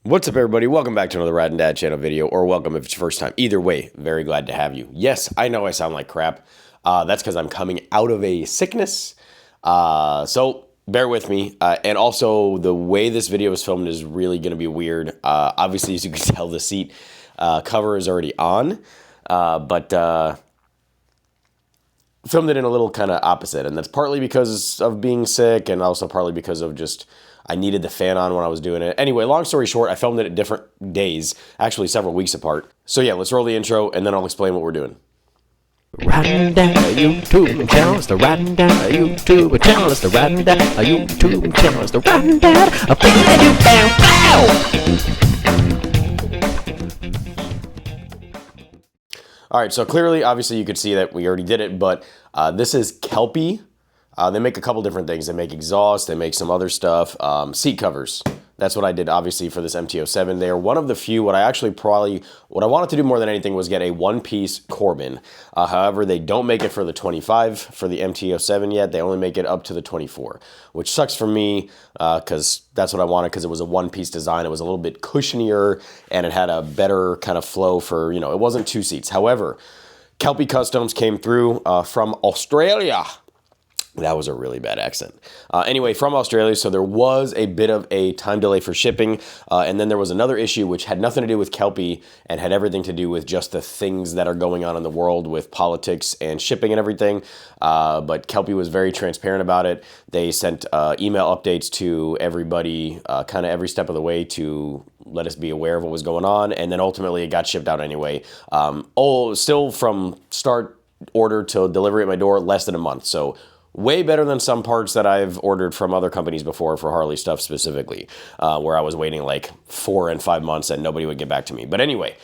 What's up, everybody? Welcome back to another Rad and Dad channel video, or welcome if it's your first time. Either way, very glad to have you. Yes, I know I sound like crap. That's because I'm coming out of a sickness. So bear with me. And also, the way this video is filmed is really going to be weird. Obviously, as you can tell, the seat cover is already on. But filmed it in a little kind of opposite. And that's partly because of being sick, and also partly because of just I needed the fan on when I was doing it. Anyway, long story short, I filmed it at different days, actually several weeks apart. So yeah, let's roll the intro, and then I'll explain what we're doing. Riding down a YouTube channel, it's the riding down a YouTube channel, it's the riding down a YouTube channel, it's the riding down a All right, so clearly, obviously, you could see that we already did it, but this is Kelpi. They make a couple different things. They make exhaust, they make some other stuff, seat covers. That's what I did, obviously, for this MT07. They are one of the few. What I wanted to do more than anything was get a one-piece Corbin. However, they don't make it for the 25 for the MT07 yet. They only make it up to the 24, which sucks for me because that's what I wanted, because it was a one-piece design. It was a little bit cushionier, and it had a better kind of flow for, you know, it wasn't two seats. However, Kelpi Customs came through from Australia. That was a really bad accent. Anyway, from Australia, so there was a bit of a time delay for shipping, and then there was another issue which had nothing to do with Kelpi and had everything to do with just the things that are going on in the world with politics and shipping and everything. But Kelpi was very transparent about it. They sent email updates to everybody kind of every step of the way to let us be aware of what was going on, and then ultimately it got shipped out anyway. Still from start order to delivery at my door, less than a month. So way better than some parts that I've ordered from other companies before for Harley stuff specifically, where I was waiting like 4 and 5 months and nobody would get back to me. But anyway,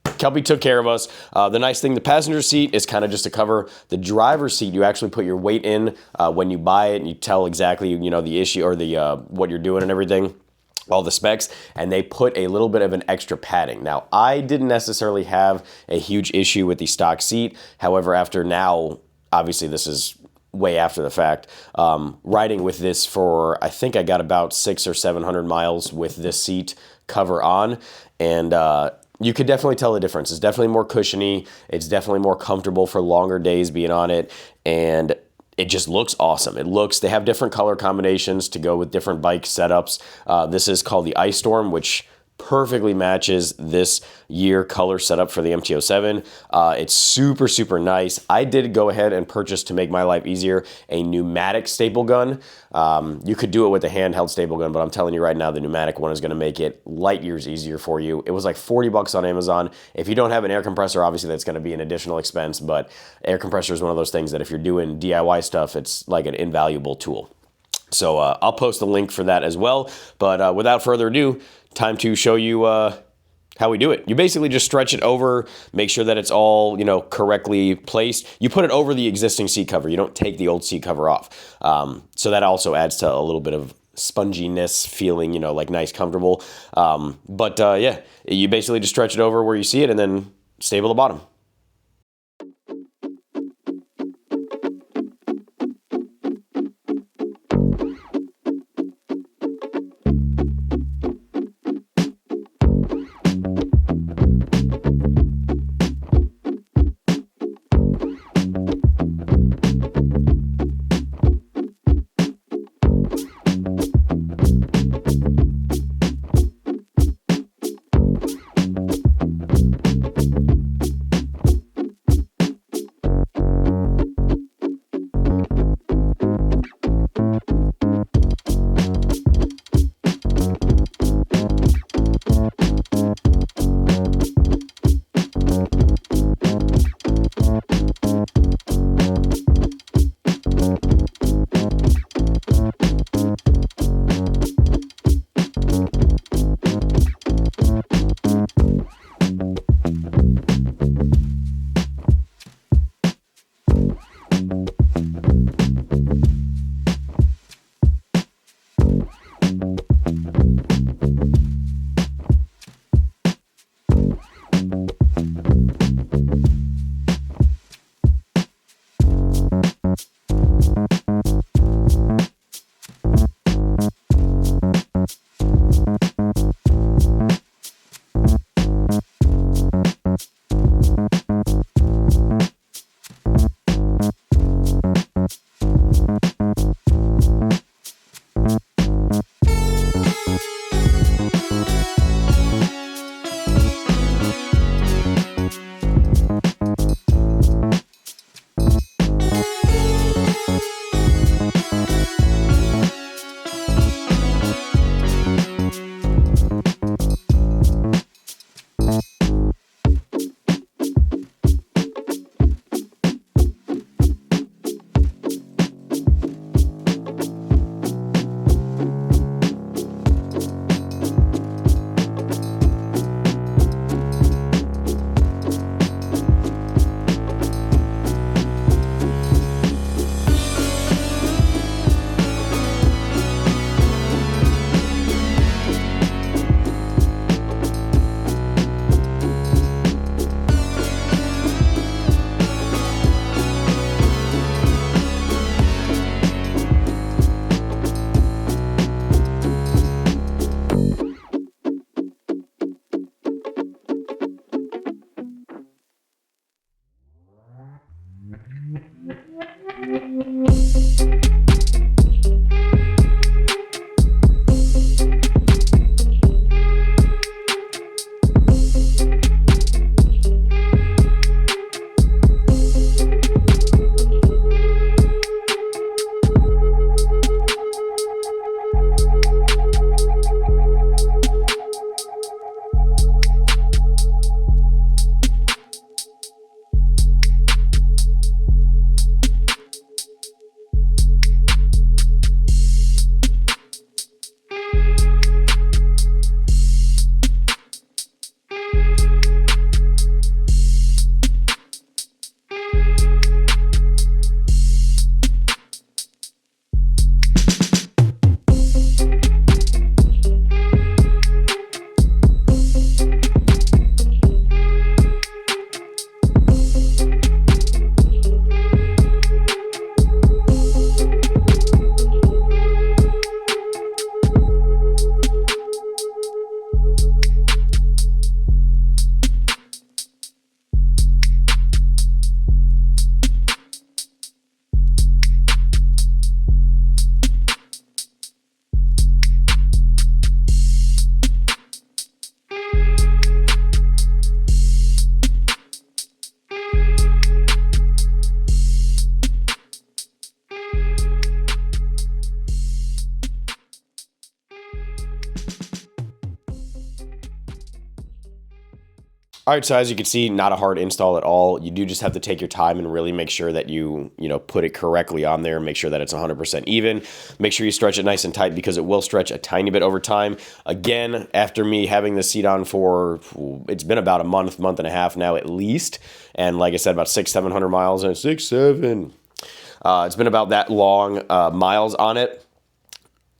Kelpi took care of us. The nice thing, the passenger seat is kind of just a cover. The driver's seat, you actually put your weight in when you buy it, and you tell exactly, you know, the issue or the what you're doing and everything, all the specs, and they put a little bit of an extra padding. Now, I didn't necessarily have a huge issue with the stock seat. However, after now, obviously this is way after the fact, riding with this for, I think I got about 600 or 700 miles with this seat cover on, and you could definitely tell the difference. It's definitely more cushiony. It's definitely more comfortable for longer days being on it, and it just looks awesome. They have different color combinations to go with different bike setups. This is called the Ice Storm, which perfectly matches this year color setup for the MT07. It's super, super nice. I did go ahead and purchase, to make my life easier, a pneumatic staple gun. You could do it with a handheld staple gun, but I'm telling you right now, the pneumatic one is going to make it light years easier for you. It was like 40 bucks on Amazon. If you don't have an air compressor, obviously that's going to be an additional expense, but air compressor is one of those things that if you're doing DIY stuff, it's like an invaluable tool. So I'll post a link for that as well. But without further ado, time to show you how we do it. You basically just stretch it over, make sure that it's all, you know, correctly placed. You put it over the existing seat cover. You don't take the old seat cover off. So that also adds to a little bit of sponginess feeling, you know, like nice, comfortable. Yeah, you basically just stretch it over where you see it and then stable the bottom. All right, so as you can see, not a hard install at all. You do just have to take your time and really make sure that you put it correctly on there. Make sure that it's 100% even. Make sure you stretch it nice and tight because it will stretch a tiny bit over time. Again, after me having the seat on for, it's been about a month and a half now at least. And like I said, about 600-700 miles, and 6-7. It's been about that long miles on it.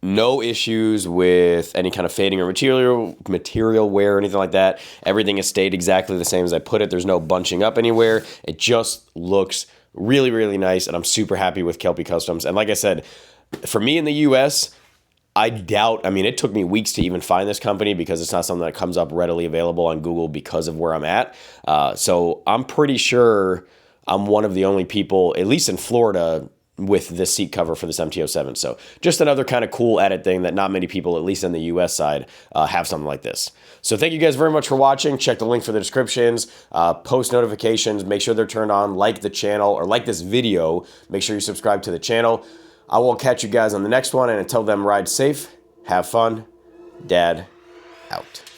No issues with any kind of fading or material wear or anything like that. Everything has stayed exactly the same as I put it. There's no bunching up anywhere. It just looks really, really nice, and I'm super happy with Kelpi Customs. And like I said, for me in the US, I mean, it took me weeks to even find this company because it's not something that comes up readily available on Google because of where I'm at. So I'm pretty sure I'm one of the only people, at least in Florida, with this seat cover for this MT07. So just another kind of cool added thing that not many people, at least on the US side, have something like this. So thank you guys very much for watching. Check the link for the descriptions, post notifications, make sure they're turned on, like the channel or like this video. Make sure you subscribe to the channel. I will catch you guys on the next one, and until then, ride safe, have fun. Dad out.